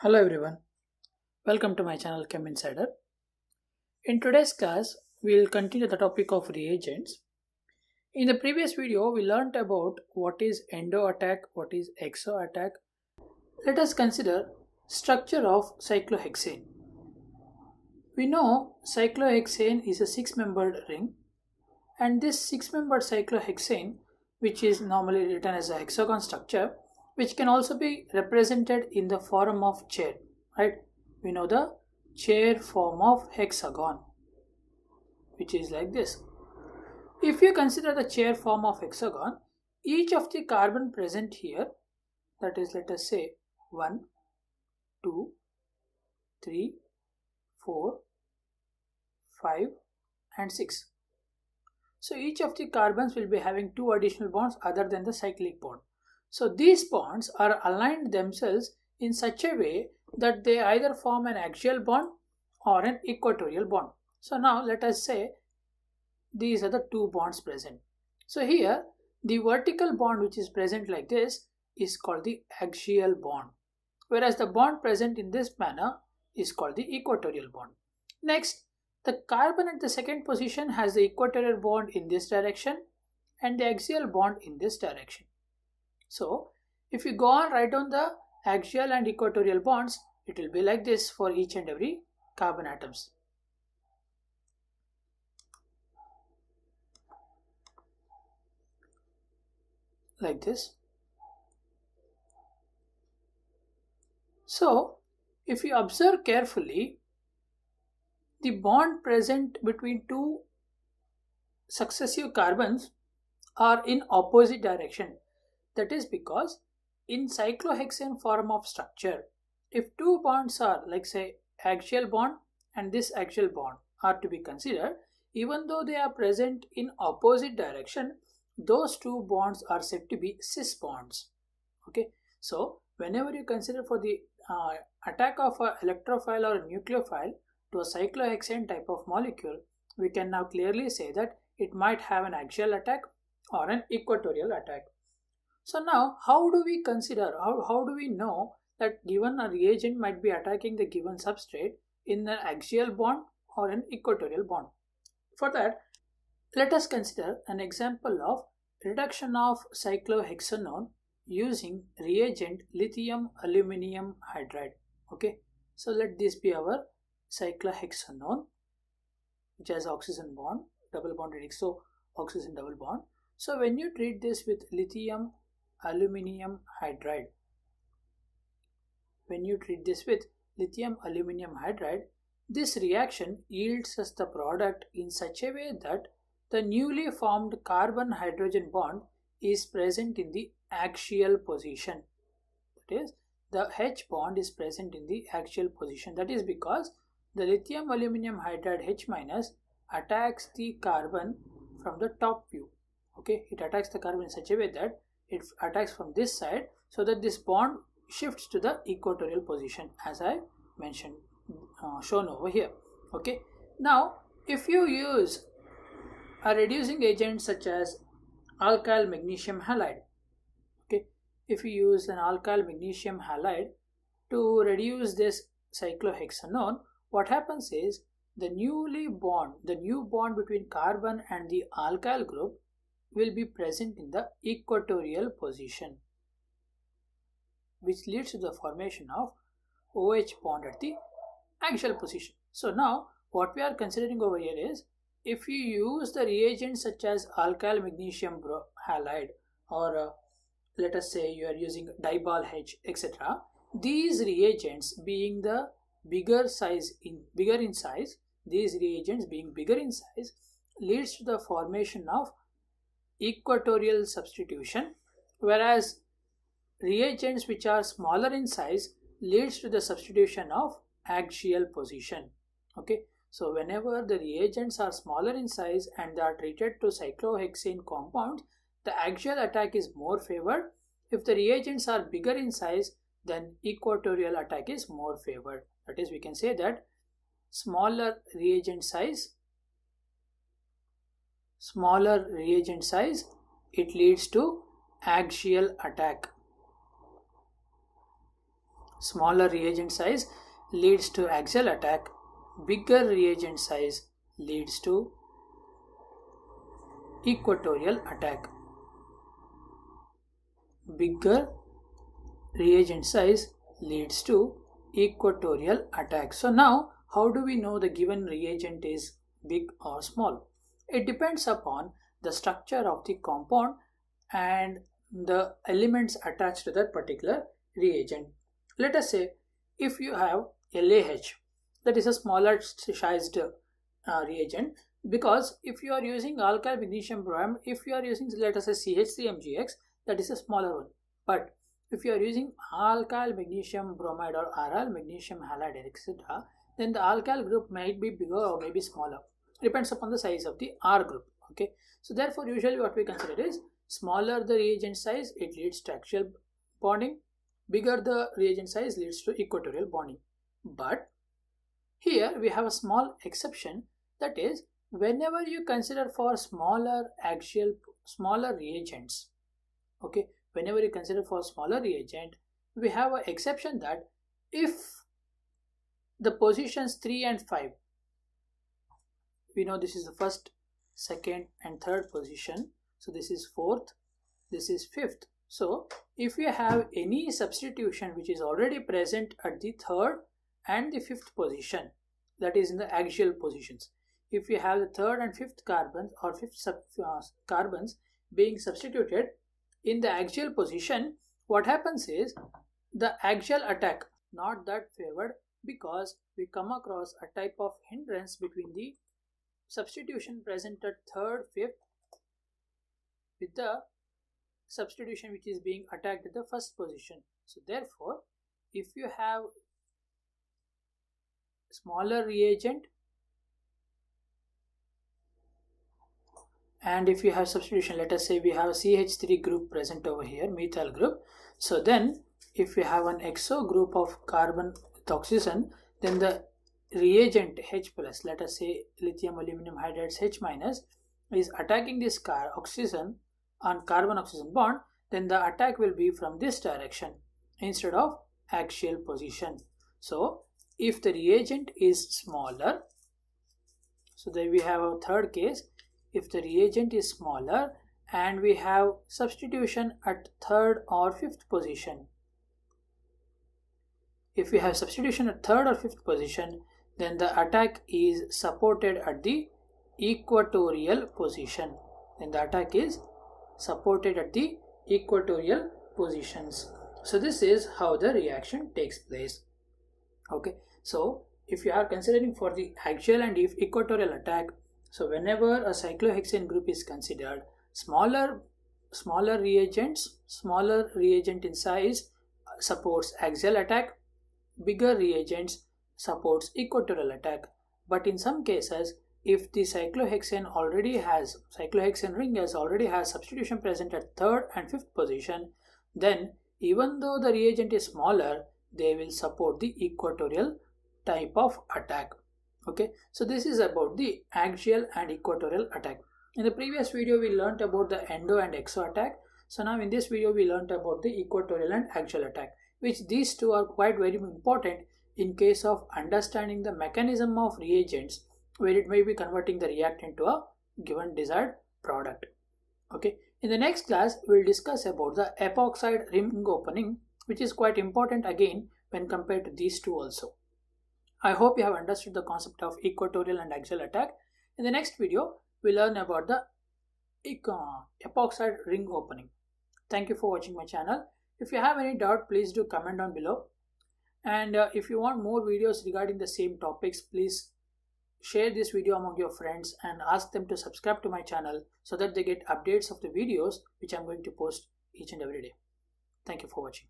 Hello everyone, welcome to my channel Chem Insider. In today's class, we will continue the topic of reagents. In the previous video, we learnt about what is endo attack, what is exo attack. Let us consider structure of cyclohexane. We know cyclohexane is a 6-membered ring, and this 6-membered cyclohexane, which is normally written as a hexagon structure, which can also be represented in the form of chair, right? We know the chair form of hexagon, which is like this. If you consider the chair form of hexagon, each of the carbon present here, that is, let us say 1, 2, 3, 4, 5 and 6. So each of the carbons will be having 2 additional bonds other than the cyclic bond. So these bonds are aligned themselves in such a way that they either form an axial bond or an equatorial bond. So now let us say these are the 2 bonds present. So here the vertical bond which is present like this is called the axial bond, whereas the bond present in this manner is called the equatorial bond. Next, the carbon at the second position has the equatorial bond in this direction and the axial bond in this direction. So if you go on write down the axial and equatorial bonds, it will be like this for each and every carbon atoms. Like this. So if you observe carefully, the bond present between 2 successive carbons are in opposite direction. That is because in cyclohexane form of structure, if 2 bonds are, like say axial bond and this axial bond are to be considered, even though they are present in opposite direction, those 2 bonds are said to be cis bonds. Okay, so whenever you consider for the attack of an electrophile or a nucleophile to a cyclohexane type of molecule, we can now clearly say that it might have an axial attack or an equatorial attack. So now how do we consider, how do we know that given a reagent might be attacking the given substrate in an axial bond or an equatorial bond? For that, let us consider an example of reduction of cyclohexanone using reagent lithium aluminium hydride. Okay, so let this be our cyclohexanone, which has oxygen bond, double bonded exo oxygen double bond. So when you treat this with lithium aluminium hydride, this reaction yields us the product in such a way that the newly formed carbon hydrogen bond is present in the axial position. That is, the H bond is present in the axial position. That is because the lithium aluminium hydride H minus attacks the carbon from the top view. Okay, it attacks the carbon in such a way that it attacks from this side, so that this bond shifts to the equatorial position, as I mentioned, shown over here. Okay, now if you use a reducing agent such as alkyl magnesium halide, okay, if you use an alkyl magnesium halide to reduce this cyclohexanone, what happens is the new bond between carbon and the alkyl group will be present in the equatorial position, which leads to the formation of OH bond at the axial position. So now what we are considering over here is, if you use the reagents such as alkyl magnesium halide or let us say you are using dibal H, etc., these reagents being the bigger in size leads to the formation of equatorial substitution, whereas reagents which are smaller in size leads to the substitution of axial position. Okay, so whenever the reagents are smaller in size and they are treated to cyclohexane compounds, the axial attack is more favored. If the reagents are bigger in size, then equatorial attack is more favored. That is, we can say that smaller reagent size, it leads to axial attack. Smaller reagent size leads to axial attack. Bigger reagent size leads to equatorial attack. Bigger reagent size leads to equatorial attack. So now, how do we know the given reagent is big or small? It depends upon the structure of the compound and the elements attached to that particular reagent. Let us say if you have LaH, that is a smaller sized reagent, because if you are using alkyl magnesium bromide, if you are using, let us say, CH3MgX, that is a smaller one. But if you are using alkyl magnesium bromide or RL magnesium halide, etc., then the alkyl group might be bigger or maybe smaller. Depends upon the size of the R group. Okay, so therefore usually what we consider is smaller the reagent size, it leads to axial bonding. Bigger the reagent size leads to equatorial bonding. But here we have a small exception, that is whenever you consider for smaller reagents, okay, whenever you consider for smaller reagent, we have an exception that if the positions 3 and 5, we know this is the first, second and third position, so this is fourth, this is fifth. So if you have any substitution which is already present at the third and the fifth position, that is in the axial positions, if you have the third and fifth carbons or fifth carbons being substituted in the axial position, what happens is the axial attack not that favored, because we come across a type of hindrance between the substitution present at third, fifth with the substitution which is being attacked at the first position. So therefore, if you have smaller reagent and if you have substitution, let us say we have CH3 group present over here, methyl group. So then if you have an exo group of carbon with oxygen, then the reagent H plus, let us say lithium aluminum hydrides H minus, is attacking this oxygen on carbon oxygen bond, then the attack will be from this direction instead of axial position. So if the reagent is smaller, so then we have a third case, if the reagent is smaller and we have substitution at third or fifth position. If we have substitution at third or fifth position, then the attack is supported at the equatorial position. Then the attack is supported at the equatorial positions. So this is how the reaction takes place. Okay, so if you are considering for the axial and equatorial attack, so whenever a cyclohexane group is considered, smaller reagent in size supports axial attack, bigger reagents supports equatorial attack. But in some cases, if the cyclohexane ring already has substitution present at third and fifth position, then even though the reagent is smaller, they will support the equatorial type of attack. Okay, so this is about the axial and equatorial attack. In the previous video, we learnt about the endo and exo attack. So now in this video, we learnt about the equatorial and axial attack, which these two are quite very important in case of understanding the mechanism of reagents, where it may be converting the reactant to a given desired product. Okay, in the next class, we will discuss about the epoxide ring opening, which is quite important again when compared to these two also. I hope you have understood the concept of equatorial and axial attack. In the next video, we learn about the epoxide ring opening. Thank you for watching my channel. If you have any doubt, please do comment down below. And if you want more videos regarding the same topics, please share this video among your friends and ask them to subscribe to my channel so that they get updates of the videos which I'm going to post each and every day. Thank you for watching.